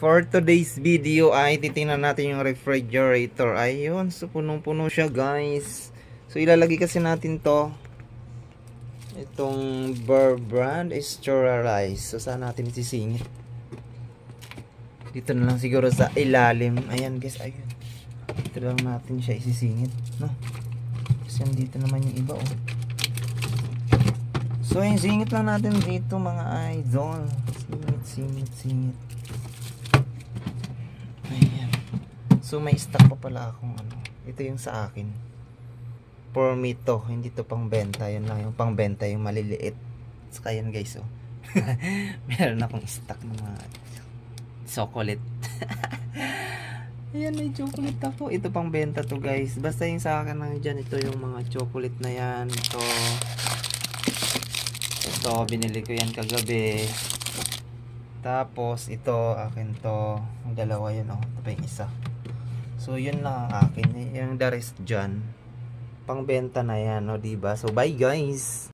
For today's video ay titingnan natin yung refrigerator. Ayun, so punong-puno siya guys. So ilalagay kasi natin to. Itong Burr brand is sterilized. So saan natin isisingit? Dito na lang siguro sa ilalim. Ayan guys, ayun. Dito lang natin siya isisingit, no? Kasi dito naman yung iba oh. So ayun, singit lang natin dito mga idol. Singit. Ayan. So may stock pa pala akong ano. Ito yung sa akin. For me to, hindi to pang benta. Yun lang yung pang benta, yung maliliit. Saka yan guys oh. Meron akong stock ng mga chocolate. Ayan, may chocolate ako. Ito pang benta to guys. Basta yung sa akin lang dyan, ito yung mga chocolate na yan. Ito binili ko yan kagabi. Tapos ito akin to. Ang dalawa yun oh. Ito pa yung isa. So yun lang ang akin. Yung the rest dyan, pang benta na yan, no, diba? So bye guys.